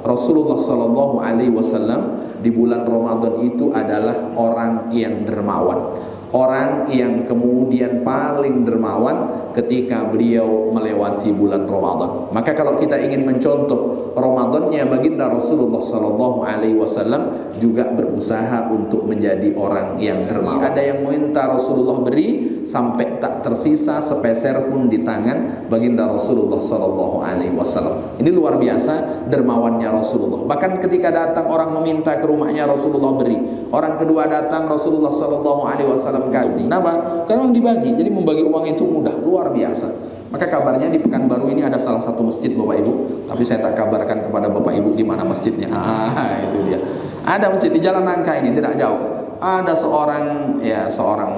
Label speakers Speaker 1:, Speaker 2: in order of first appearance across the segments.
Speaker 1: Rasulullah Shallallahu Alaihi Wasallam di bulan Ramadan itu adalah orang yang dermawan, orang yang kemudian paling dermawan ketika beliau melewati bulan Ramadan. Maka kalau kita ingin mencontoh Ramadannya baginda Rasulullah Shallallahu Alaihi Wasallam, juga berusaha untuk menjadi orang yang dermawan. Ada yang minta Rasulullah beri sampai tak tersisa sepeser pun di tangan baginda Rasulullah Shallallahu Alaihi Wasallam. Ini luar biasa dermawannya Rasulullah. Bahkan ketika datang orang meminta ke rumahnya, Rasulullah beri. Orang kedua datang, Rasulullah Shallallahu Alaihi Wasallam kasih. Kenapa? Karena orang dibagi. Jadi membagi uang itu mudah, luar biasa. Maka kabarnya di Pekanbaru ini ada salah satu masjid Bapak Ibu, tapi saya tak kabarkan kepada Bapak Ibu di mana masjidnya. Itu dia. Ada masjid di Jalan Nangka ini, tidak jauh. Ada seorang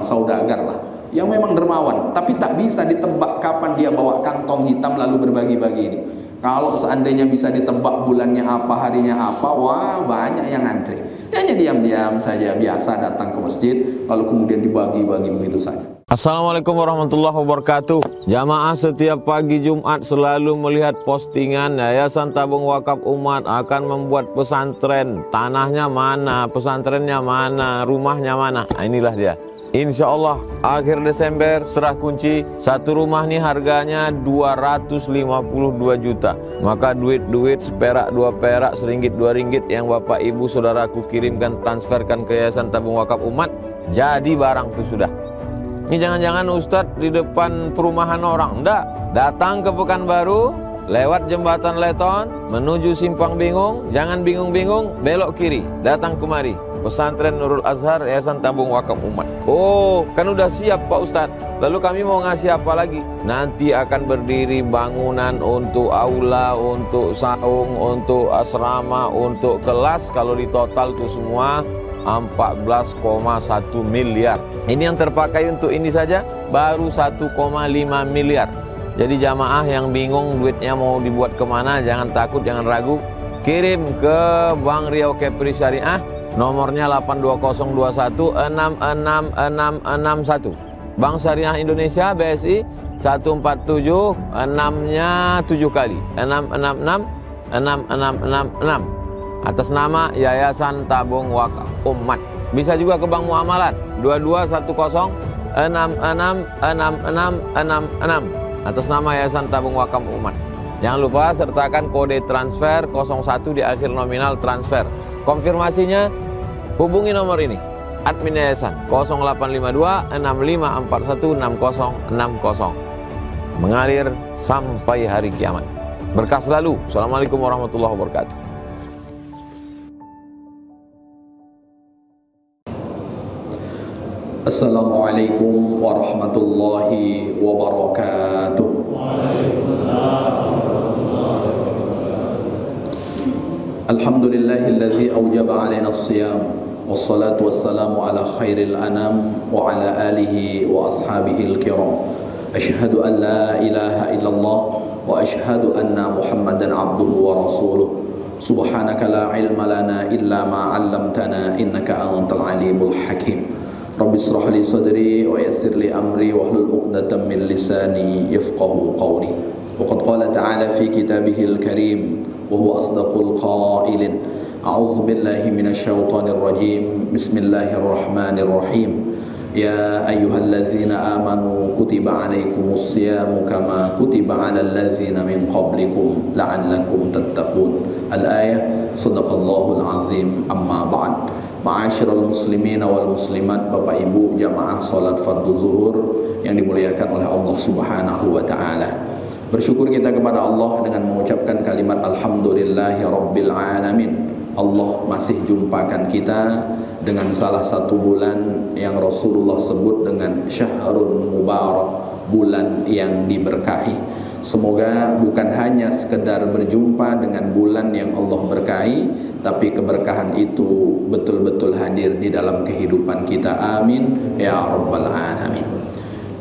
Speaker 1: saudagar lah, yang memang dermawan, tapi tak bisa ditebak kapan dia bawa kantong hitam lalu berbagi-bagi ini. Kalau seandainya bisa ditebak bulannya apa, harinya apa, wah banyak yang antri. Dia hanya diam-diam saja, biasa datang ke masjid lalu kemudian dibagi-bagi begitu saja.
Speaker 2: Assalamualaikum warahmatullahi wabarakatuh. Jamaah setiap pagi Jumat selalu melihat postingan Yayasan Tabung Wakaf Umat akan membuat pesantren. Tanahnya mana, pesantrennya mana, rumahnya mana. Nah, inilah dia. Insya Allah akhir Desember serah kunci. Satu rumah nih harganya 252 juta. Maka duit-duit seperak, 2 perak, seringgit, 2 ringgit yang Bapak Ibu saudaraku kirimkan, transferkan ke Yayasan Tabung Wakaf Umat, jadi barang itu sudah. Ini jangan-jangan Ustadz di depan perumahan orang. Enggak, datang ke Pekanbaru, lewat jembatan Leton, menuju Simpang Bingung. Jangan bingung-bingung, belok kiri, datang kemari. Pesantren Nurul Azhar, Yayasan Tabung Wakaf Umat. Oh, kan udah siap Pak Ustadz. Lalu kami mau ngasih apa lagi? Nanti akan berdiri bangunan untuk aula, untuk saung, untuk asrama, untuk kelas. Kalau di total itu semua 14,1 miliar. Ini yang terpakai untuk ini saja baru 1,5 miliar. Jadi jamaah yang bingung duitnya mau dibuat kemana, jangan takut, jangan ragu. Kirim ke Bank Riau Kepri Syariah, nomornya 82021666661. Bank Syariah Indonesia BSI 147 6-nya 7 kali 666 6666 atas nama Yayasan Tabung Wakaf Umat. Bisa juga ke Bank Muamalat 2210666666 atas nama Yayasan Tabung Wakaf Umat. Jangan lupa sertakan kode transfer 01 di akhir nominal transfer. Konfirmasinya hubungi nomor ini, admin Yayasan 0852 6541 6060. Mengalir sampai hari kiamat. Berkah selalu. Assalamualaikum warahmatullahi wabarakatuh.
Speaker 1: Assalamualaikum warahmatullahi wabarakatuh. Alhamdulillahilladzi awjaba alaina as-siyam wassalatu wassalamu ala khairil anam wa ala alihi wa ashabihil kiram. Asyhadu an la ilaha illallah wa asyhadu anna Muhammadan abduhu wa rasuluh. Subhanaka la ilma lana illa ma 'allamtana innaka antal alimul hakim. Rabbi israh li sadri wa yassir li amri wahlul 'uqdatam min lisani yafqahu qawli. Wa qad qala ta'ala fi kitabihil karim wa huwa asdaqul qailin. A'udzu billahi minasy syaithanir rajim. Bismillahirrahmanirrahim. Ya ayyuhalladzina amanu kutiba 'alaikumus syiyamu kama kutiba 'alal ladzina min qablikum la'allakum tattaqun. Al-ayah. Shadaqallahul azim. Amma ba'd. Ma'asyiral muslimina wal muslimat, Bapak Ibu jamaah salat fardu zuhur yang dimuliakan oleh Allah Subhanahu wa taala. Bersyukur kita kepada Allah dengan mengucapkan kalimat alhamdulillahi rabbil alamin. Allah masih jumpakan kita dengan salah satu bulan yang Rasulullah sebut dengan syahrun mubarak, bulan yang diberkahi. Semoga bukan hanya sekedar berjumpa dengan bulan yang Allah berkahi, tapi keberkahan itu betul-betul hadir di dalam kehidupan kita. Amin ya rabbal alamin.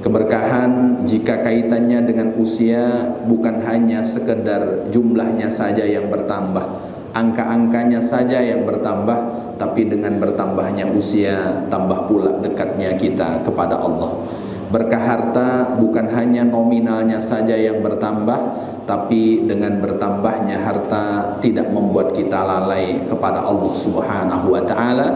Speaker 1: Keberkahan jika kaitannya dengan usia bukan hanya sekedar jumlahnya saja yang bertambah, angka-angkanya saja yang bertambah, tapi dengan bertambahnya usia tambah pula dekatnya kita kepada Allah. Berkah harta bukan hanya nominalnya saja yang bertambah, tapi dengan bertambahnya harta tidak membuat kita lalai kepada Allah Subhanahu wa ta'ala.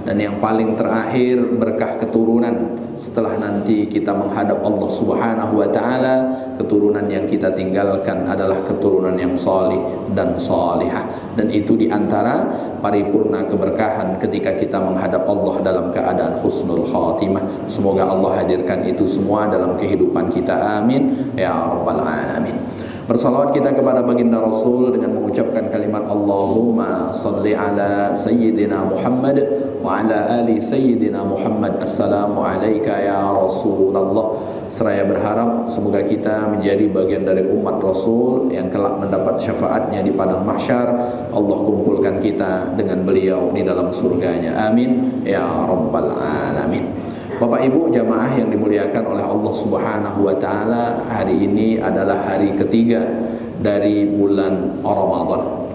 Speaker 1: Dan yang paling terakhir, berkah keturunan. Setelah nanti kita menghadap Allah Subhanahu wa ta'ala, keturunan yang kita tinggalkan adalah keturunan yang salih dan salihah. Dan itu diantara paripurna keberkahan ketika kita menghadap Allah dalam keadaan husnul khatimah. Semoga Allah hadirkan itu semua dalam kehidupan kita, amin ya rabbal alamin. Bersalawat kita kepada baginda Rasul dengan mengucapkan kalimat Allahumma salli ala Sayyidina Muhammad wa ala ali Sayyidina Muhammad. Assalamu alayka ya Rasulullah. Seraya berharap semoga kita menjadi bagian dari umat Rasul yang kelak mendapat syafaatnya di padang mahsyar. Allah kumpulkan kita dengan beliau di dalam surganya, amin ya rabbal alamin. Bapak Ibu jamaah yang dimuliakan oleh Allah Subhanahu wa ta'ala, hari ini adalah hari ketiga dari bulan Ramadan.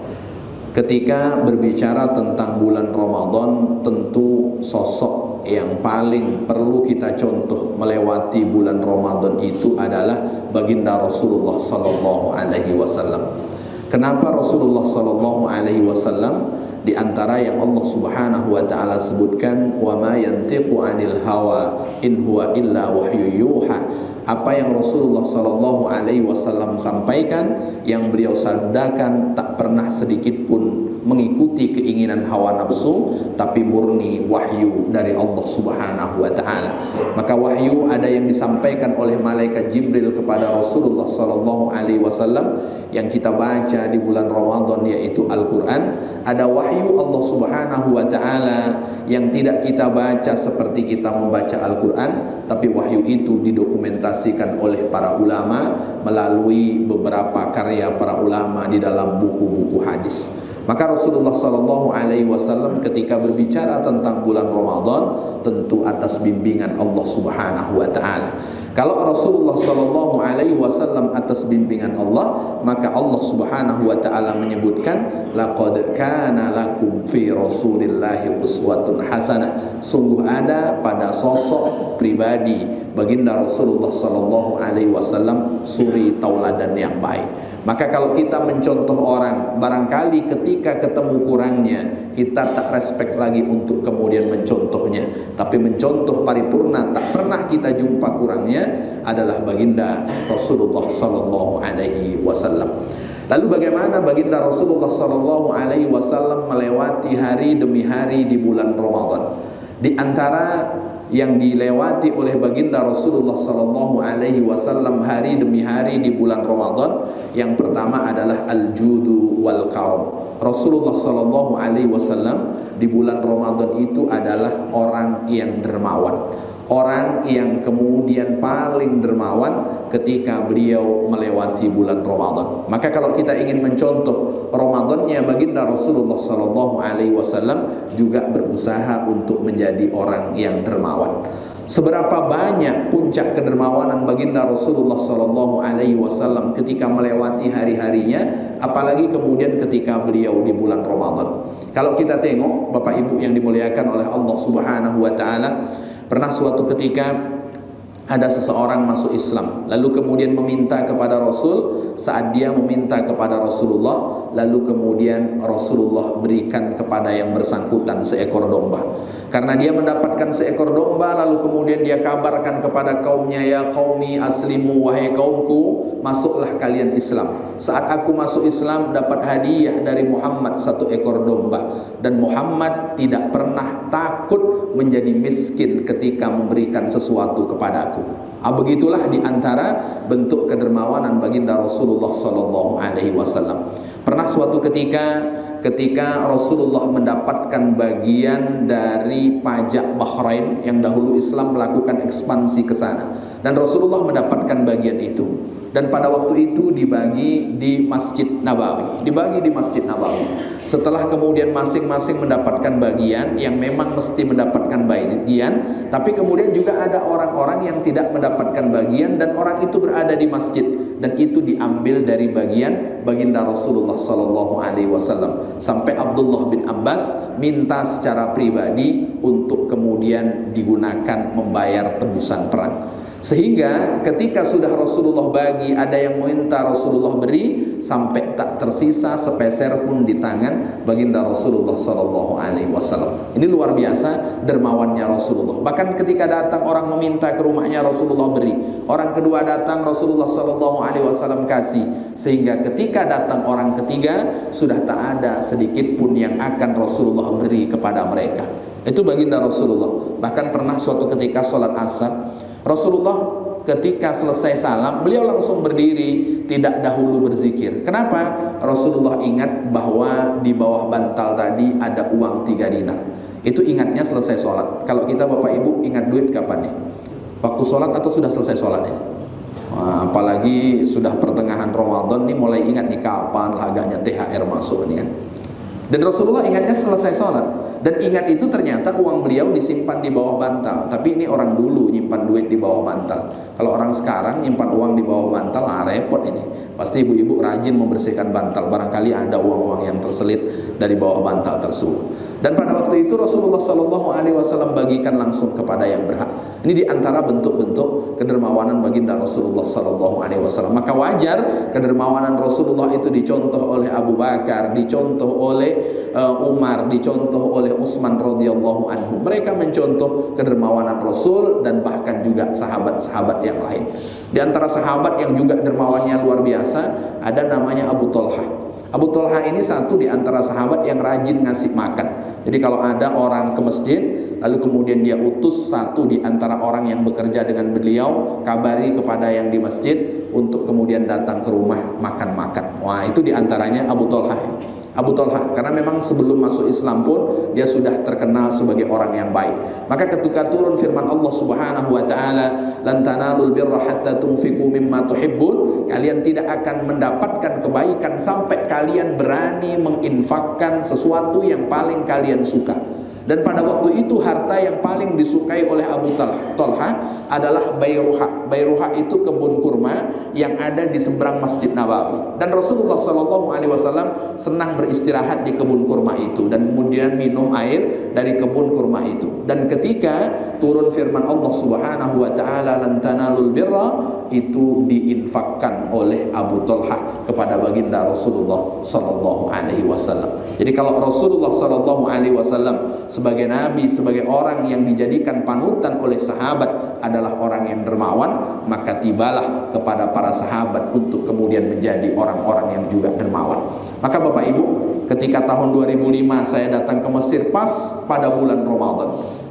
Speaker 1: Ketika berbicara tentang bulan Ramadan, tentu sosok yang paling perlu kita contoh melewati bulan Ramadan itu adalah baginda Rasulullah sallallahu alaihi wasallam. Kenapa Rasulullah sallallahu alaihi wasallam? Di antara yang Allah Subhanahu wa ta'ala sebutkan, wa ma yantiqu 'anil hawa in huwa illa wahyu yuha. Apa yang Rasulullah sallallahu alaihi wasallam sampaikan, yang beliau sabdakan, tak pernah sedikit pun mengikuti keinginan hawa nafsu, tapi murni wahyu dari Allah Subhanahu wa ta'ala. Maka wahyu ada yang disampaikan oleh malaikat Jibril kepada Rasulullah sallallahu alaihi wasallam yang kita baca di bulan Ramadan, yaitu Al-Qur'an. Ada wahyu Allah Subhanahu wa ta'ala yang tidak kita baca seperti kita membaca Al-Qur'an, tapi wahyu itu didokumentasikan oleh para ulama melalui beberapa karya para ulama di dalam buku-buku hadis. Maka Rasulullah sallallahu alaihi wasallam ketika berbicara tentang bulan Ramadan, tentu atas bimbingan Allah Subhanahu wa ta'ala. Kalau Rasulullah sallallahu alaihi wasallam atas bimbingan Allah, maka Allah Subhanahu wa ta'ala menyebutkan, laqad kana lakum fi Rasulillahi uswatun hasanah. Sungguh ada pada sosok pribadi baginda Rasulullah sallallahu alaihi wasallam suri tauladan yang baik. Maka kalau kita mencontoh orang, barangkali ketika ketemu kurangnya, kita tak respect lagi untuk kemudian mencontohnya. Tapi mencontoh paripurna, tak pernah kita jumpa kurangnya, adalah baginda Rasulullah sallallahu alaihi wasallam. Lalu bagaimana baginda Rasulullah sallallahu alaihi wasallam melewati hari demi hari di bulan Ramadan? Di antara yang dilewati oleh baginda Rasulullah sallallahu alaihi wasallam hari demi hari di bulan Ramadan, yang pertama adalah al-judu wal karam. Rasulullah sallallahu alaihi wasallam di bulan Ramadan itu adalah orang yang dermawan, orang yang kemudian paling dermawan ketika beliau melewati bulan Ramadan. Maka kalau kita ingin mencontoh Ramadannya baginda Rasulullah sallallahu alaihi wasallam, juga berusaha untuk menjadi orang yang dermawan. Seberapa banyak puncak kedermawanan baginda Rasulullah sallallahu alaihi wasallam ketika melewati hari-harinya, apalagi kemudian ketika beliau di bulan Ramadan. Kalau kita tengok Bapak Ibu yang dimuliakan oleh Allah Subhanahu wa ta'ala, pernah suatu ketika ada seseorang masuk Islam, lalu kemudian meminta kepada Rasul. Saat dia meminta kepada Rasulullah, lalu kemudian Rasulullah berikan kepada yang bersangkutan seekor domba. Karena dia mendapatkan seekor domba, lalu kemudian dia kabarkan kepada kaumnya, ya qaumi aslimu, wahai kaumku, masuklah kalian Islam. Saat aku masuk Islam, dapat hadiah dari Muhammad satu ekor domba, dan Muhammad tidak pernah takut menjadi miskin ketika memberikan sesuatu kepada aku. Begitulah diantara bentuk kedermawanan baginda Rasulullah sallallahu alaihi wasallam. Pernah suatu ketika Rasulullah mendapatkan bagian dari pajak Bahrain yang dahulu Islam melakukan ekspansi ke sana, dan Rasulullah mendapatkan bagian itu. Dan pada waktu itu dibagi di Masjid Nabawi, Setelah kemudian masing-masing mendapatkan bagian yang memang mesti mendapatkan bagian, tapi kemudian juga ada orang-orang yang tidak mendapatkan bagian dan orang itu berada di masjid, dan itu diambil dari bagian baginda Rasulullah sallallahu alaihi wasallam. Sampai Abdullah bin Abbas minta secara pribadi untuk kemudian digunakan membayar tebusan perang. Sehingga ketika sudah Rasulullah bagi, ada yang minta Rasulullah beri, sampai tak tersisa sepeser pun di tangan baginda Rasulullah sallallahu alaihi wasallam. Ini luar biasa dermawannya Rasulullah. Bahkan ketika datang orang meminta ke rumahnya, Rasulullah beri. Orang kedua datang, Rasulullah sallallahu alaihi wasallam kasih. Sehingga ketika datang orang ketiga, sudah tak ada sedikit pun yang akan Rasulullah beri kepada mereka. Itu baginda Rasulullah. Bahkan pernah suatu ketika sholat asar, Rasulullah ketika selesai salam, beliau langsung berdiri, tidak dahulu berzikir. Kenapa? Rasulullah ingat bahwa di bawah bantal tadi ada uang 3 dinar. Itu ingatnya selesai sholat. Kalau kita Bapak Ibu ingat duit kapan nih? Waktu sholat atau sudah selesai sholat ya? Wah, apalagi sudah pertengahan Ramadan nih, mulai ingat nih kapan lah agaknya THR masuk nih kan. Dan Rasulullah ingatnya selesai sholat. Dan ingat itu ternyata uang beliau disimpan di bawah bantal. Tapi ini orang dulu nyimpan duit di bawah bantal. Kalau orang sekarang nyimpan uang di bawah bantal, repot ini. Pasti ibu-ibu rajin membersihkan bantal. Barangkali ada uang-uang yang terselit dari bawah bantal tersebut. Dan pada waktu itu Rasulullah SAW bagikan langsung kepada yang berhak. Ini diantara bentuk-bentuk kedermawanan baginda Rasulullah SAW. Maka wajar kedermawanan Rasulullah itu dicontoh oleh Abu Bakar, dicontoh oleh Umar, dicontoh oleh Utsman radhiyallahu anhu. Mereka mencontoh kedermawanan Rasul dan bahkan juga sahabat-sahabat yang lain. Di antara sahabat yang juga dermawannya luar biasa ada namanya Abu Talha. Abu Talha ini satu di antara sahabat yang rajin ngasih makan. Jadi kalau ada orang ke masjid, lalu kemudian dia utus satu di antara orang yang bekerja dengan beliau, kabari kepada yang di masjid untuk kemudian datang ke rumah makan-makan. Wah, itu di antaranya Abu Talha. Abu Talha, karena memang sebelum masuk Islam pun dia sudah terkenal sebagai orang yang baik. Maka ketika turun firman Allah Subhanahu wa taala, "Lan tanalul birra hatta tunfiqu mimma tuhibbun," kalian tidak akan mendapatkan kebaikan sampai kalian berani menginfakkan sesuatu yang paling kalian suka. Dan pada waktu itu harta yang paling disukai oleh Abu Talha adalah Bayruha. Bayruha itu kebun kurma yang ada di seberang Masjid Nabawi. Dan Rasulullah SAW senang beristirahat di kebun kurma itu dan kemudian minum air dari kebun kurma itu. Dan ketika turun firman Allah Subhanahu wa taala, "Lan tanalul birra," itu diinfakkan oleh Abu Talha kepada baginda Rasulullah SAW. Jadi kalau Rasulullah SAW sebagai nabi, sebagai orang yang dijadikan panutan oleh sahabat adalah orang yang dermawan, maka tibalah kepada para sahabat untuk kemudian menjadi orang-orang yang juga dermawan. Maka Bapak Ibu, ketika tahun 2005 saya datang ke Mesir pas pada bulan Ramadan,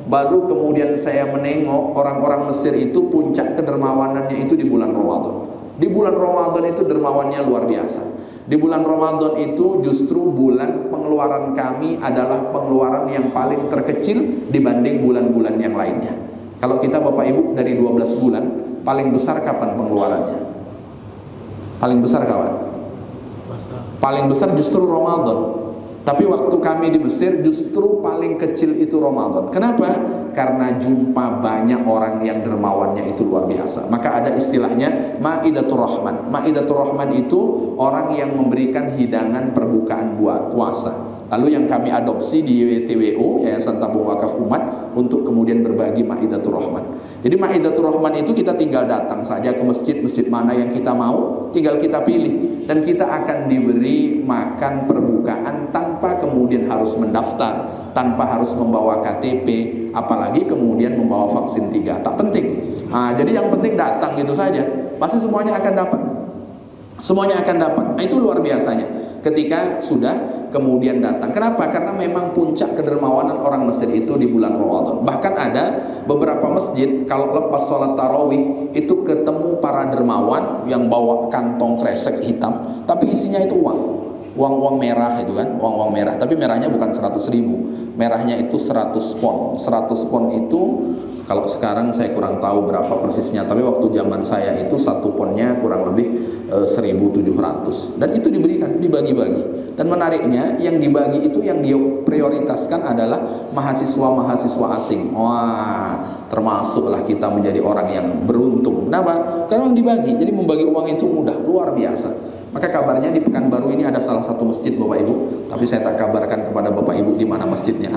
Speaker 1: baru kemudian saya menengok orang-orang Mesir itu puncak kedermawanannya itu di bulan Ramadan. Di bulan Ramadan itu dermawannya luar biasa. Di bulan Ramadan itu justru bulan pengeluaran kami adalah pengeluaran yang paling terkecil dibanding bulan-bulan yang lainnya. Kalau kita Bapak Ibu dari 12 bulan, paling besar kapan pengeluarannya? Paling besar kapan? Paling besar justru Ramadan. Tapi waktu kami di Mesir justru paling kecil itu Ramadan. Kenapa? Karena jumpa banyak orang yang dermawannya itu luar biasa. Maka ada istilahnya Maidatur Rahman. Maidatur Rahman itu orang yang memberikan hidangan perbukaan buat puasa. Lalu yang kami adopsi di YTWO, Yayasan Tabung Wakaf Umat, untuk kemudian berbagi Maidatur Rahman. Jadi Maidatur Rahman itu kita tinggal datang saja ke masjid mana yang kita mau, tinggal kita pilih. Dan kita akan diberi makan perbukaan tanpa kemudian harus mendaftar, tanpa harus membawa KTP, apalagi kemudian membawa vaksin 3. Tak penting. Jadi yang penting datang gitu saja. Pasti semuanya akan dapat. Semuanya akan dapat. Itu luar biasanya ketika sudah kemudian datang. Kenapa? Karena memang puncak kedermawanan orang Mesir itu di bulan Ramadan. Bahkan ada beberapa masjid kalau lepas sholat tarawih itu ketemu para dermawan yang bawa kantong kresek hitam, tapi isinya itu uang merah itu kan, uang merah. Tapi merahnya bukan 100.000, merahnya itu 100 pon. 100 pon itu kalau sekarang saya kurang tahu berapa persisnya, tapi waktu zaman saya itu 1 ponnya kurang lebih 1.700. Dan itu dibagi-bagi. Dan menariknya yang dibagi itu yang diprioritaskan adalah mahasiswa-mahasiswa asing. Wah, termasuklah kita menjadi orang yang beruntung. Kenapa? Karena yang dibagi. Jadi membagi uang itu mudah, luar biasa. Maka kabarnya di Pekanbaru ini ada salah satu masjid Bapak Ibu, tapi saya tak kabarkan kepada Bapak Ibu di mana masjidnya.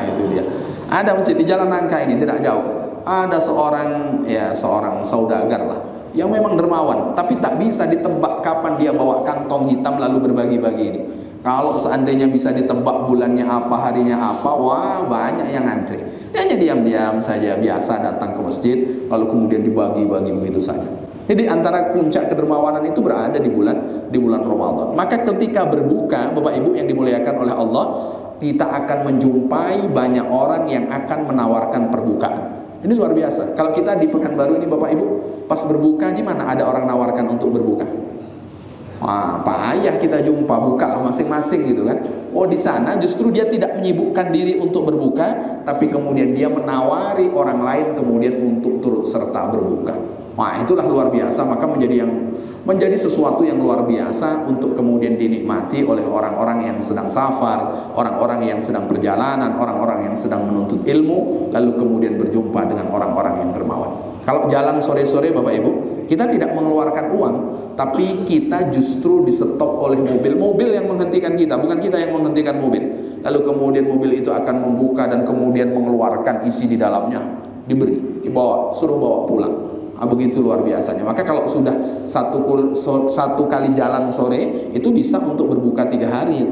Speaker 1: Itu dia. Ada masjid di Jalan Nangka ini, tidak jauh. Ada seorang saudagar lah yang memang dermawan, tapi tak bisa ditebak kapan dia bawa kantong hitam lalu berbagi-bagi ini. Kalau seandainya bisa ditebak bulannya apa, harinya apa, wah banyak yang antri. Dia hanya diam-diam saja, biasa datang ke masjid lalu kemudian dibagi-bagi begitu saja. Jadi antara puncak kedermawanan itu berada di bulan Ramadan. Maka ketika berbuka, Bapak Ibu yang dimuliakan oleh Allah, kita akan menjumpai banyak orang yang akan menawarkan perbukaan. Ini luar biasa. Kalau kita di Pekanbaru ini Bapak Ibu, pas berbuka di mana ada orang nawarkan untuk berbuka? Wah, payah kita jumpa, bukalah masing-masing gitu kan. Oh, di sana justru dia tidak menyibukkan diri untuk berbuka, tapi kemudian dia menawari orang lain kemudian untuk turut serta berbuka. Wah, itulah luar biasa. Maka menjadi sesuatu yang luar biasa untuk kemudian dinikmati oleh orang-orang yang sedang safar, orang-orang yang sedang perjalanan, orang-orang yang sedang menuntut ilmu, lalu kemudian berjumpa dengan orang-orang yang dermawan. Kalau jalan sore-sore Bapak Ibu, kita tidak mengeluarkan uang, tapi kita justru disetop oleh mobil yang menghentikan kita, bukan kita yang menghentikan mobil. Lalu kemudian mobil itu akan membuka dan kemudian mengeluarkan isi di dalamnya, diberi, dibawa, suruh bawa pulang. Begitu luar biasanya. Maka kalau sudah satu kali jalan sore, itu bisa untuk berbuka 3 hari.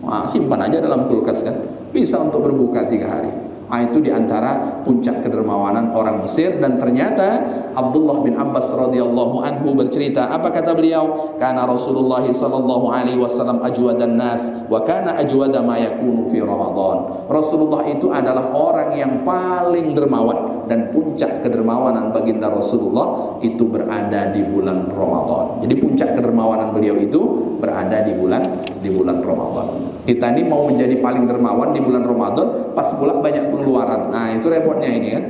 Speaker 1: Wah, simpan aja dalam kulkas kan, bisa untuk berbuka 3 hari. Itu diantara puncak kedermawanan orang Mesir. Dan ternyata Abdullah bin Abbas radhiyallahu anhu bercerita, apa kata beliau? Kana Rasulullah sallallahu alaihi wasallam ajwadan nas wa kana ajwada ma yakunu fi Ramadan. Rasulullah itu adalah orang yang paling dermawan, dan puncak kedermawanan baginda Rasulullah itu berada di bulan Ramadan. Jadi puncak kedermawanan beliau itu berada di bulan Ramadan. Kita ini mau menjadi paling dermawan di bulan Ramadan, pas pula banyak pengeluaran. Nah, itu repotnya ini kan.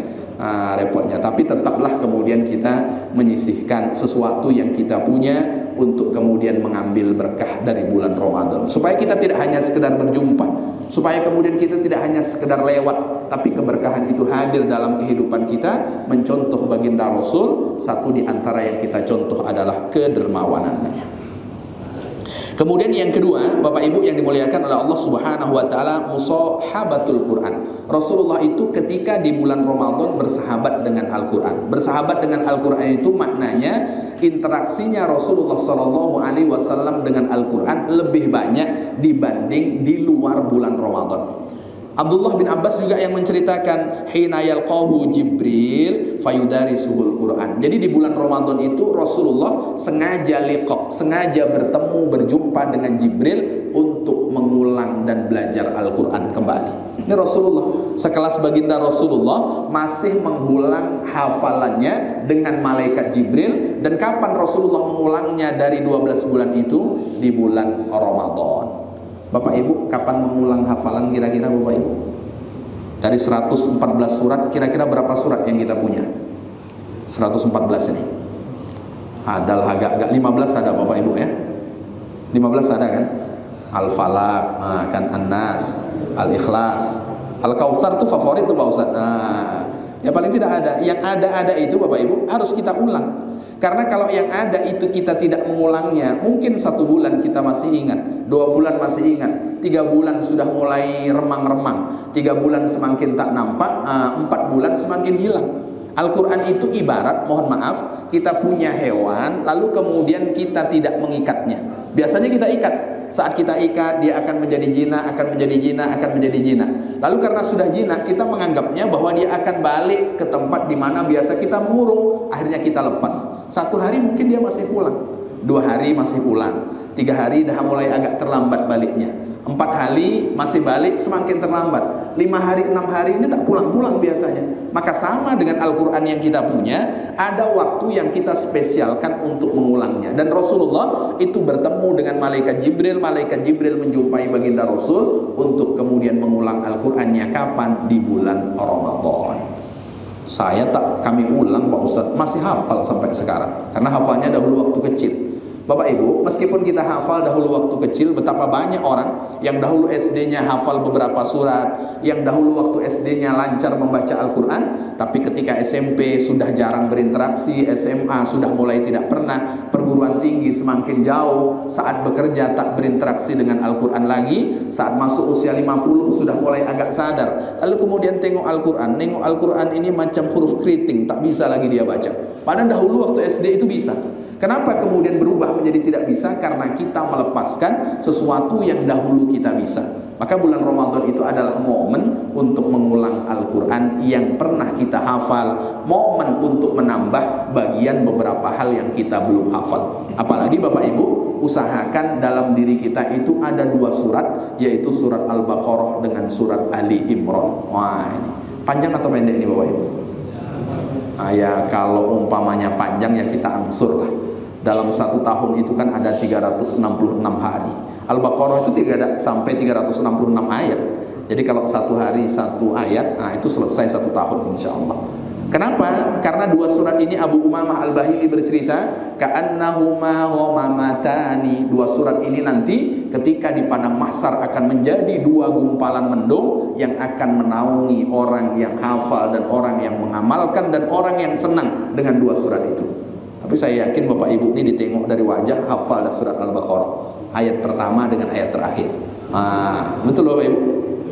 Speaker 1: Repotnya. Tapi tetaplah kemudian kita menyisihkan sesuatu yang kita punya untuk kemudian mengambil berkah dari bulan Ramadan. Supaya kita tidak hanya sekedar berjumpa, supaya kemudian kita tidak hanya sekedar lewat, tapi keberkahan itu hadir dalam kehidupan kita. Mencontoh baginda Rasul, satu di antara yang kita contoh adalah kedermawanannya. Kemudian yang kedua, Bapak Ibu yang dimuliakan oleh Allah Subhanahu wa taala, musahabatul Quran. Rasulullah itu ketika di bulan Ramadan bersahabat dengan Al-Qur'an. Bersahabat dengan Al-Qur'an itu maknanya interaksinya Rasulullah sallallahu alaihi wasallam dengan Al-Qur'an lebih banyak dibanding di luar bulan Ramadan. Abdullah bin Abbas juga yang menceritakan, hina yalqahu Jibril fayudarisuhul Quran. Jadi di bulan Ramadan itu Rasulullah sengaja liqa, sengaja bertemu, berjumpa dengan Jibril untuk mengulang dan belajar Al-Quran kembali. Ini Rasulullah, sekelas baginda Rasulullah masih mengulang hafalannya dengan malaikat Jibril. Dan kapan Rasulullah mengulangnya dari 12 bulan itu? Di bulan Ramadan. Bapak Ibu, kapan mengulang hafalan kira-kira Bapak Ibu? Dari 114 surat, kira-kira berapa surat yang kita punya? 114 ini. Adalah agak-agak 15 ada Bapak Ibu ya? 15 ada kan? Al-Falaq, kan An-Nas, Al-Ikhlas, Al-Kautsar tuh favorit tuh Pak Ustaz. Ya paling tidak ada. Yang ada itu Bapak Ibu harus kita ulang. Karena kalau yang ada itu kita tidak mengulangnya, mungkin 1 bulan kita masih ingat, 2 bulan masih ingat, 3 bulan sudah mulai remang-remang, 3 bulan semakin tak nampak, 4 bulan semakin hilang. Al-Quran itu ibarat, mohon maaf, kita punya hewan, lalu kemudian kita tidak mengikatnya. Biasanya kita ikat. Saat kita ikat, dia akan menjadi jinak, akan menjadi jinak, akan menjadi jinak. Lalu karena sudah jinak, kita menganggapnya bahwa dia akan balik ke tempat di mana biasa kita mengurung. Akhirnya kita lepas. 1 hari mungkin dia masih pulang, 2 hari masih pulang, 3 hari dah mulai agak terlambat baliknya, 4 hari masih balik semakin terlambat, 5 hari, 6 hari ini tak pulang-pulang biasanya. Maka sama dengan Al-Quran yang kita punya, ada waktu yang kita spesialkan untuk mengulangnya. Dan Rasulullah itu bertemu dengan malaikat Jibril menjumpai baginda Rasul untuk kemudian mengulang Al-Qurannya kapan? Di bulan Ramadan. Kami ulang Pak Ustadz, masih hafal sampai sekarang, karena hafalnya dahulu waktu kecil. Bapak Ibu, meskipun kita hafal dahulu waktu kecil, betapa banyak orang yang dahulu SD-nya hafal beberapa surat, yang dahulu waktu SD-nya lancar membaca Al-Quran, tapi ketika SMP sudah jarang berinteraksi, SMA sudah mulai tidak pernah, perguruan tinggi semakin jauh, saat bekerja tak berinteraksi dengan Al-Quran lagi, saat masuk usia 50 sudah mulai agak sadar, lalu kemudian tengok Al-Quran, ini macam huruf keriting, tak bisa lagi dia baca. Padahal dahulu waktu SD itu bisa. Kenapa kemudian berubah menjadi tidak bisa? Karena kita melepaskan sesuatu yang dahulu kita bisa. Maka bulan Ramadan itu adalah momen untuk mengulang Al-Quran yang pernah kita hafal, momen untuk menambah bagian beberapa hal yang kita belum hafal. Apalagi Bapak Ibu, usahakan dalam diri kita itu ada 2 surat, yaitu surat Al-Baqarah dengan surat Ali Imran. Wah, ini panjang atau pendek ini Bapak Ibu? Ya kalau umpamanya panjang ya kita angsur lah. Dalam 1 tahun itu kan ada 366 hari. Al-Baqarah itu sampai 366 ayat. Jadi kalau 1 hari 1 ayat, itu selesai 1 tahun insya Allah. Kenapa? Karena 2 surat ini Abu Umamah Al-Bahili bercerita, ka'annahuma ghammamatani. 2 surat ini nanti ketika di padang mahsyar akan menjadi 2 gumpalan mendung yang akan menaungi orang yang hafal dan orang yang mengamalkan dan orang yang senang dengan 2 surat itu. Tapi saya yakin Bapak Ibu ini ditengok dari wajah hafal dah surat Al-Baqarah, ayat pertama dengan ayat terakhir. Betul Bapak Ibu?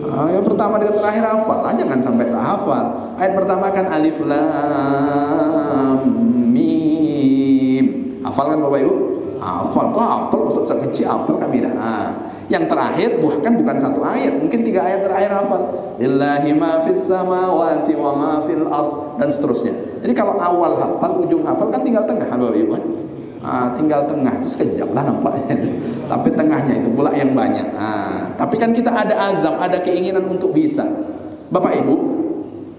Speaker 1: Yang pertama dengan terakhir hafal, jangan sampai tak hafal. Ayat pertama kan alif lam mim. Hafal kan Bapak Ibu? Hafal tuh hafal, Ustaz kecil hafal kami dah. Yang terakhir bukan 1 ayat, mungkin 3 ayat terakhir hafal. Lillahi ma fis samawati wa ma fil ard dan seterusnya. Jadi kalau awal hafal, ujung hafal kan tinggal tengah Bapak Ibu kan? Tinggal tengah itu sekejap lah nampaknya itu. Tapi tengahnya itu pula yang banyak. Tapi kan kita ada azam, ada keinginan untuk bisa. Bapak Ibu,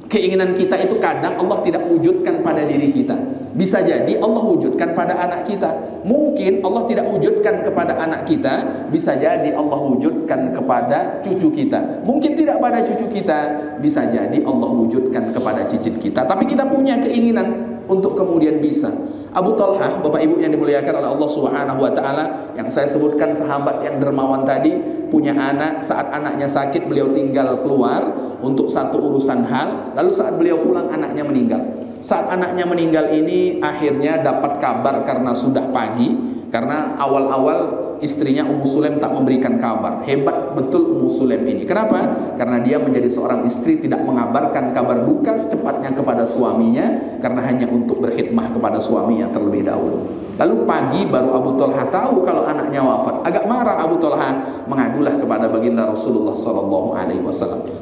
Speaker 1: keinginan kita itu kadang Allah tidak wujudkan pada diri kita. Bisa jadi Allah wujudkan pada anak kita. Mungkin Allah tidak wujudkan kepada anak kita, bisa jadi Allah wujudkan kepada cucu kita. Mungkin tidak pada cucu kita, bisa jadi Allah wujudkan kepada cicit kita. Tapi kita punya keinginan untuk kemudian bisa. Abu Talhah, Bapak Ibu yang dimuliakan oleh Allah Subhanahu wa taala, yang saya sebutkan sahabat yang dermawan tadi, punya anak, saat anaknya sakit beliau tinggal keluar untuk satu urusan hal, lalu saat beliau pulang anaknya meninggal. Saat anaknya meninggal ini akhirnya dapat kabar karena sudah pagi, karena awal-awal istrinya Ummu Sulaim tak memberikan kabar. Hebat betul Ummu Sulaim ini. Kenapa? Karena dia menjadi seorang istri tidak mengabarkan kabar duka secepatnya kepada suaminya, karena hanya untuk berkhidmah kepada suaminya terlebih dahulu. Lalu pagi baru Abu Talhah tahu kalau anaknya wafat. Agak marah Abu Talhah, mengadulah kepada baginda Rasulullah SAW.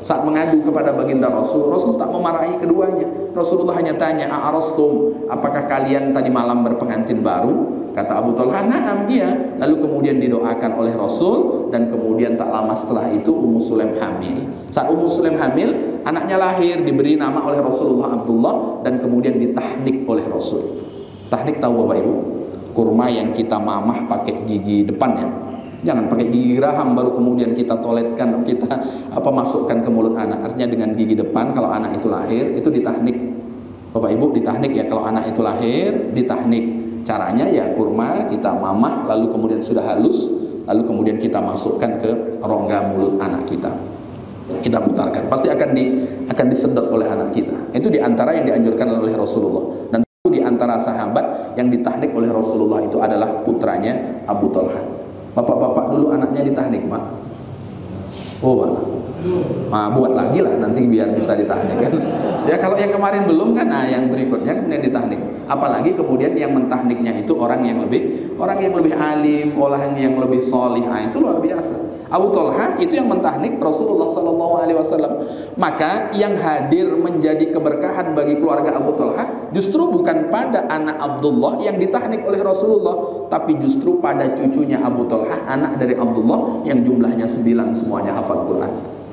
Speaker 1: Saat mengadu kepada baginda Rasul, Rasul tak memarahi keduanya. Rasulullah hanya tanya, "A'arastum, apakah kalian tadi malam berpengantin baru?" Kata Abu Talhah, "Na'am, iya." Lalu kemudian didoakan oleh Rasul, dan kemudian tak lama setelah itu Ummu Sulaim hamil. Saat Ummu Sulaim hamil, anaknya lahir, diberi nama oleh Rasulullah Abdullah, dan kemudian ditahnik oleh Rasul. Tahnik tahu Bapak Ibu? Kurma yang kita mamah pakai gigi depan ya. Jangan pakai gigi geraham baru kemudian kita toletkan, kita masukkan ke mulut anak. Artinya dengan gigi depan kalau anak itu lahir, itu ditahnik. Bapak Ibu ditahnik ya, kalau anak itu lahir ditahnik. Caranya ya kurma kita mamah, lalu kemudian sudah halus, lalu kemudian kita masukkan ke rongga mulut anak kita. Kita putarkan, pasti akan disedot oleh anak kita. Itu diantara yang dianjurkan oleh Rasulullah. Dan di antara sahabat yang ditahnik oleh Rasulullah itu adalah putranya Abu Talhah. Bapak-bapak dulu anaknya ditahnik, Mak? Oh, Pak. Buat lagi lah nanti biar bisa ditahnik kan. Ya kalau yang kemarin belum kan, yang berikutnya kemudian ditahnik. Apalagi kemudian yang mentahniknya itu orang yang lebih alim, orang yang lebih solih. Itu luar biasa. Abu Talhah itu yang mentahnik Rasulullah SAW. Maka yang hadir menjadi keberkahan bagi keluarga Abu Talhah justru bukan pada anak Abdullah yang ditahnik oleh Rasulullah, tapi justru pada cucunya Abu Talhah, anak dari Abdullah yang jumlahnya 9 semuanya hafal Quran.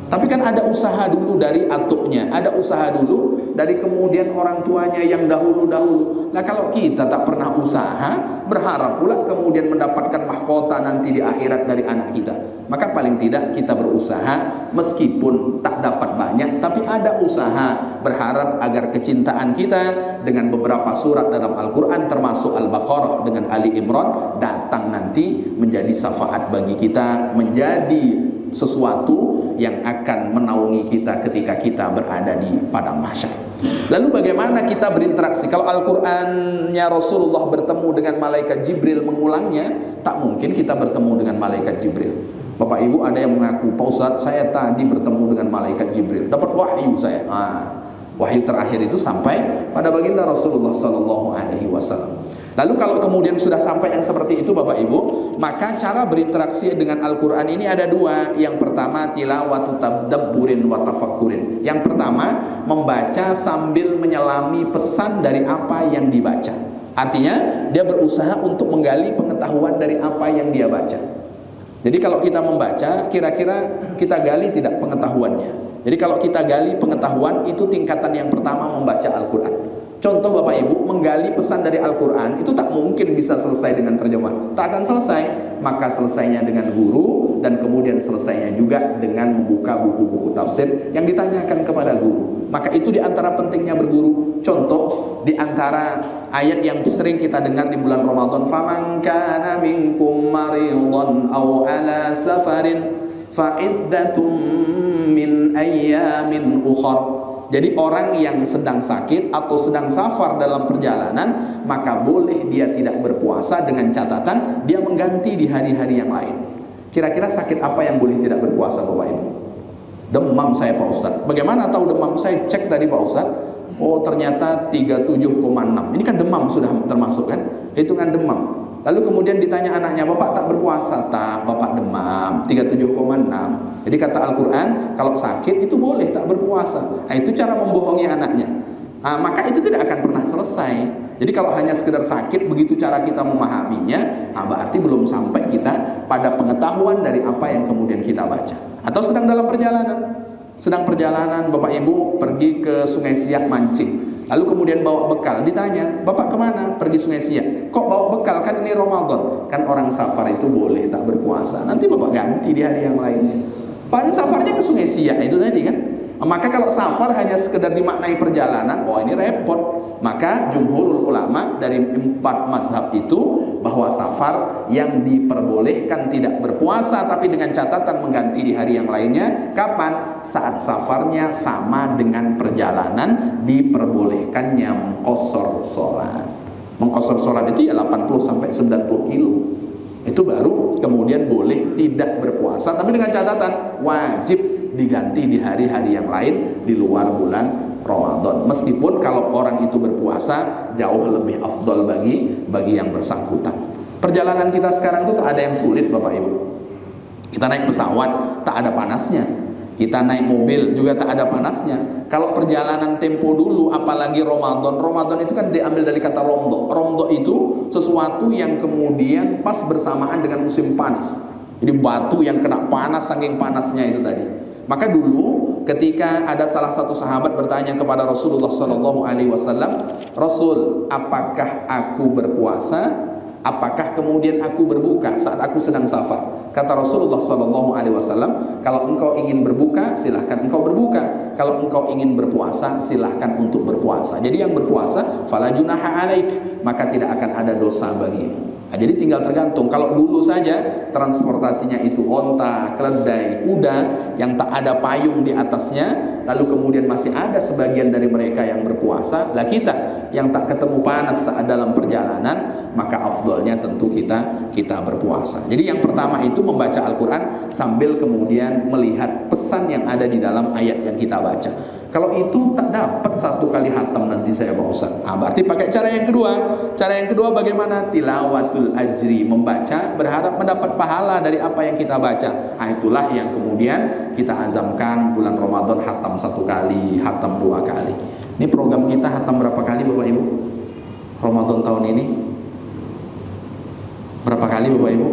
Speaker 1: Tapi kan ada usaha dulu dari atuknya, ada usaha dulu dari kemudian orang tuanya yang dahulu-dahulu. Nah kalau kita tak pernah usaha, berharap pula kemudian mendapatkan mahkota nanti di akhirat dari anak kita, maka paling tidak kita berusaha meskipun tak dapat banyak, tapi ada usaha berharap agar kecintaan kita dengan beberapa surat dalam Al-Quran termasuk Al-Baqarah dengan Ali Imran datang nanti menjadi syafaat bagi kita, menjadi sesuatu yang akan menaungi kita ketika kita berada di padang mahsyar. Lalu bagaimana kita berinteraksi? Kalau Al-Qur'annya Rasulullah bertemu dengan malaikat Jibril mengulangnya, tak mungkin kita bertemu dengan malaikat Jibril. Bapak Ibu ada yang mengaku, Pak Ustadz saya tadi bertemu dengan malaikat Jibril, dapat wahyu saya. Wahyu terakhir itu sampai pada baginda Rasulullah Sallallahu Alaihi Wasallam. Lalu kalau kemudian sudah sampai yang seperti itu Bapak Ibu, maka cara berinteraksi dengan Al-Quran ini ada dua. Yang pertama tilawatu tadabburin wa tafakkurin. Yang pertama membaca sambil menyelami pesan dari apa yang dibaca. Artinya dia berusaha untuk menggali pengetahuan dari apa yang dia baca. Jadi kalau kita membaca, kira-kira kita gali tidak pengetahuannya. Jadi kalau kita gali pengetahuan, itu tingkatan yang pertama membaca Al-Quran. Contoh Bapak Ibu, menggali pesan dari Al-Quran itu tak mungkin bisa selesai dengan terjemah, tak akan selesai. Maka selesainya dengan guru, dan kemudian selesainya juga dengan membuka buku-buku tafsir yang ditanyakan kepada guru. Maka itu diantara pentingnya berguru. Contoh diantara ayat yang sering kita dengar di bulan Ramadan, faman kana minkum maridhan aw ala safarin fa'iddatum min ayyamin ukhar. Jadi orang yang sedang sakit atau sedang safar dalam perjalanan, maka boleh dia tidak berpuasa dengan catatan dia mengganti di hari-hari yang lain. Kira-kira sakit apa yang boleh tidak berpuasa Bapak Ibu? Demam saya Pak Ustadz. Bagaimana tahu demam? Saya cek tadi Pak Ustadz. Oh ternyata 37,6. Ini kan demam sudah termasuk kan? Hitungan demam. Lalu kemudian ditanya anaknya, Bapak tak berpuasa? Tak, Bapak demam 37,6. Jadi kata Al-Quran, kalau sakit itu boleh tak berpuasa. Nah, itu cara membohongi anaknya. Maka itu tidak akan pernah selesai. Jadi kalau hanya sekedar sakit, begitu cara kita memahaminya, berarti belum sampai kita pada pengetahuan dari apa yang kemudian kita baca. Atau sedang dalam perjalanan. Sedang perjalanan Bapak Ibu pergi ke Sungai Siak mancing. Lalu kemudian bawa bekal, ditanya, Bapak kemana? Pergi Sungai Siak. Kok bawa bekal? Kan ini Ramadan. Kan orang safar itu boleh tak berpuasa. Nanti Bapak ganti di hari yang lainnya. Padahal safarnya ke Sungai Siak itu tadi kan. Maka kalau safar hanya sekedar dimaknai perjalanan, ini repot. Maka jumhurul ulama dari 4 mazhab itu bahwa safar yang diperbolehkan tidak berpuasa, tapi dengan catatan mengganti di hari yang lainnya. Kapan? Saat safarnya sama dengan perjalanan, diperbolehkannya mengqashar sholat. Mengqashar sholat itu ya 80 sampai 90 kilo. Itu baru kemudian boleh tidak berpuasa, tapi dengan catatan wajib diganti di hari-hari yang lain di luar bulan Ramadan. Meskipun kalau orang itu berpuasa jauh lebih afdol bagi yang bersangkutan. Perjalanan kita sekarang itu tak ada yang sulit Bapak Ibu. Kita naik pesawat tak ada panasnya. Kita naik mobil juga tak ada panasnya. Kalau perjalanan tempo dulu, apalagi Ramadan. Ramadan itu kan diambil dari kata romdo. Romdo itu sesuatu yang kemudian pas bersamaan dengan musim panas. Jadi batu yang kena panas saking panasnya itu tadi. Maka dulu ketika ada salah satu sahabat bertanya kepada Rasulullah Sallallahu Alaihi Wasallam, Rasul, apakah aku berpuasa? Apakah kemudian aku berbuka saat aku sedang safar? Kata Rasulullah Sallallahu Alaihi Wasallam, kalau engkau ingin berbuka, silahkan engkau berbuka. Kalau engkau ingin berpuasa, silahkan untuk berpuasa. Jadi yang berpuasa, fala junaha alaik, maka tidak akan ada dosa bagimu. Jadi tinggal tergantung. Kalau dulu saja transportasinya itu onta, keledai, kuda yang tak ada payung di atasnya, lalu kemudian masih ada sebagian dari mereka yang berpuasa, lah kita yang tak ketemu panas saat dalam perjalanan, maka afdolnya tentu kita berpuasa. Jadi yang pertama itu membaca Al-Quran sambil kemudian melihat pesan yang ada di dalam ayat yang kita baca. Kalau itu tak dapat 1 kali hatam nanti saya Pak Ustaz. Berarti pakai cara yang kedua. Cara yang kedua bagaimana? Tilawatul ajri, membaca berharap mendapat pahala dari apa yang kita baca. Itulah yang kemudian kita azamkan bulan Ramadan hatam 1 kali, hatam 2 kali. Ini program kita hatam berapa kali Bapak Ibu? Ramadan tahun ini berapa kali Bapak Ibu?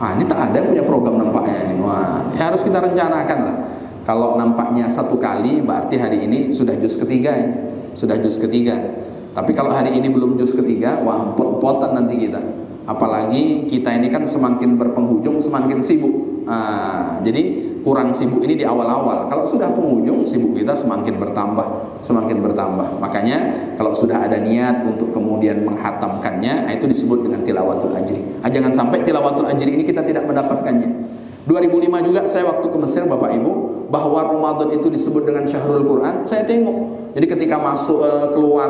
Speaker 1: Ini tak ada yang punya program nampaknya ini. Wah, ya harus kita rencanakan lah. Kalau nampaknya 1 kali, berarti hari ini sudah juz ketiga ya. Sudah juz ketiga. Tapi kalau hari ini belum juz ketiga, wah empot-empotan nanti kita. Apalagi kita ini kan semakin berpenghujung semakin sibuk. Jadi kurang sibuk ini di awal-awal. Kalau sudah penghujung, sibuk kita semakin bertambah, semakin bertambah. Makanya kalau sudah ada niat untuk kemudian menghatamkannya, itu disebut dengan tilawatul ajri. Jangan sampai tilawatul ajri ini kita tidak mendapatkannya. 2005 juga saya waktu ke Mesir, Bapak Ibu, bahwa Ramadan itu disebut dengan Syahrul Quran. Saya tengok. Jadi ketika masuk keluar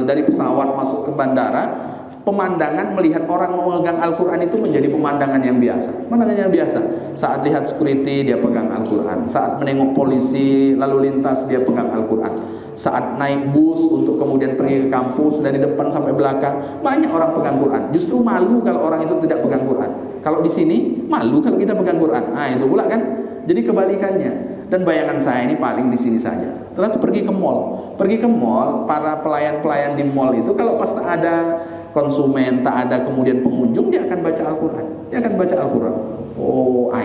Speaker 1: dari pesawat masuk ke bandara, pemandangan melihat orang memegang Al-Quran itu menjadi pemandangan yang biasa. Pemandangan yang biasa. Saat lihat security dia pegang Al-Quran. Saat menengok polisi lalu lintas dia pegang Al-Quran. Saat naik bus untuk kemudian pergi ke kampus dari depan sampai belakang, banyak orang pegang Quran. Justru malu kalau orang itu tidak pegang Quran. Kalau di sini malu kalau kita pegang Quran. Itu pula kan. Jadi kebalikannya. Dan bayangan saya ini paling di sini saja. Ternyata pergi ke mall. Pergi ke mall, para pelayan-pelayan di mall itu kalau pas tak ada konsumen, tak ada kemudian pengunjung, dia akan baca Al-Quran. Dia akan baca Al-Quran.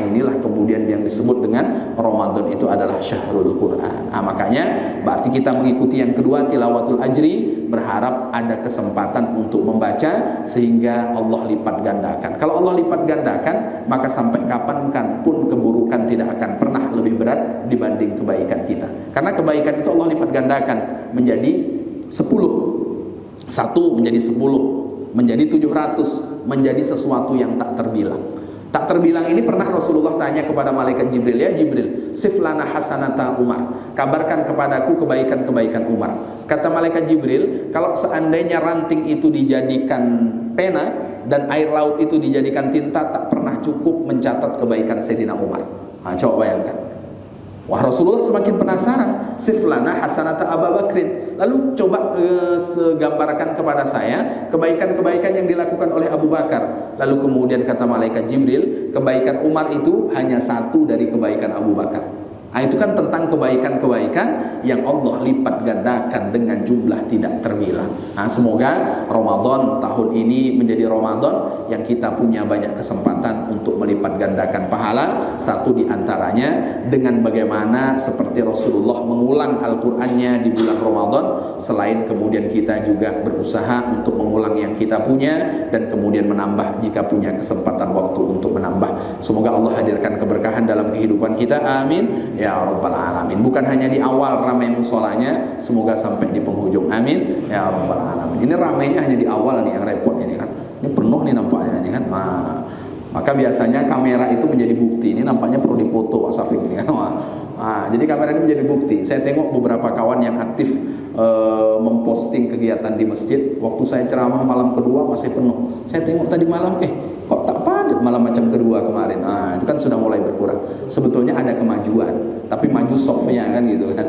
Speaker 1: Inilah kemudian yang disebut dengan Ramadan itu adalah Syahrul Quran. Makanya berarti kita mengikuti yang kedua, tilawatul ajri, berharap ada kesempatan untuk membaca sehingga Allah lipat gandakan. Kalau Allah lipat gandakan, maka sampai kapankan pun keburukan tidak akan pernah lebih berat dibanding kebaikan kita. Karena kebaikan itu Allah lipat gandakan menjadi 10. 1 menjadi 10, menjadi 700, menjadi sesuatu yang tak terbilang. Tak terbilang ini pernah Rasulullah tanya kepada malaikat Jibril, ya Jibril, siflana hasanata Umar, kabarkan kepadaku kebaikan-kebaikan Umar. Kata malaikat Jibril, kalau seandainya ranting itu dijadikan pena dan air laut itu dijadikan tinta, tak pernah cukup mencatat kebaikan Sayyidina Umar. Coba bayangkan. Wah, Rasulullah semakin penasaran. Siflana hasanata Abu Bakrin. Lalu coba gambarkan kepada saya kebaikan-kebaikan yang dilakukan oleh Abu Bakar. Lalu kemudian kata malaikat Jibril, kebaikan Umar itu hanya 1 dari kebaikan Abu Bakar. Itu kan tentang kebaikan-kebaikan yang Allah lipat gandakan dengan jumlah tidak terbilang. Semoga Ramadan tahun ini menjadi Ramadan yang kita punya banyak kesempatan untuk melipat gandakan pahala. Satu di antaranya dengan bagaimana seperti Rasulullah mengulang Al-Qur'annya di bulan Ramadan, selain kemudian kita juga berusaha untuk mengulang yang kita punya dan kemudian menambah jika punya kesempatan waktu untuk menambah. Semoga Allah hadirkan keberkahan dalam kehidupan kita. Amin ya Rabbal Alamin. Bukan hanya di awal ramai musolanya, semoga sampai di penghujung. Amin ya Rabbal Alamin. Ini ramainya hanya di awal nih yang repot ini kan. Ini penuh nih nampaknya ini kan. Maka biasanya kamera itu menjadi bukti. Ini nampaknya perlu dipoto Pak Syafiq ini kan. Jadi kamera ini menjadi bukti. Saya tengok beberapa kawan yang aktif memposting kegiatan di masjid. Waktu saya ceramah malam kedua masih penuh. Saya tengok tadi malam, kok tak padat malam macam kedua kemarin. Itu kan sudah mulai berkurang. Sebetulnya ada kemajuan, tapi maju softnya kan gitu kan.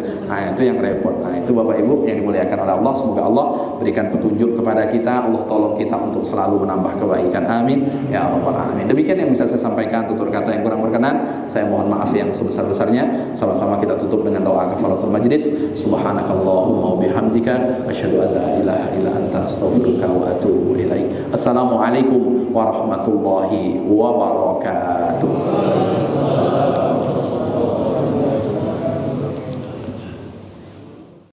Speaker 1: Itu yang repot. Itu Bapak Ibu yang dimuliakan oleh Allah. Semoga Allah berikan petunjuk kepada kita. Allah tolong kita untuk selalu menambah kebaikan. Amin ya Rabbal Alamin. Demikian yang bisa saya sampaikan. Tutur kata yang kurang berkenan, saya mohon maaf yang sebesar-besarnya. Sama-sama kita tutup dengan doa kafaratul majlis. Subhanakallahumma wa bihamdika asyhadu an la ilaha illa anta astaghfiruka wa atubu ilaik. Assalamualaikum warahmatullahi wabarakatuh.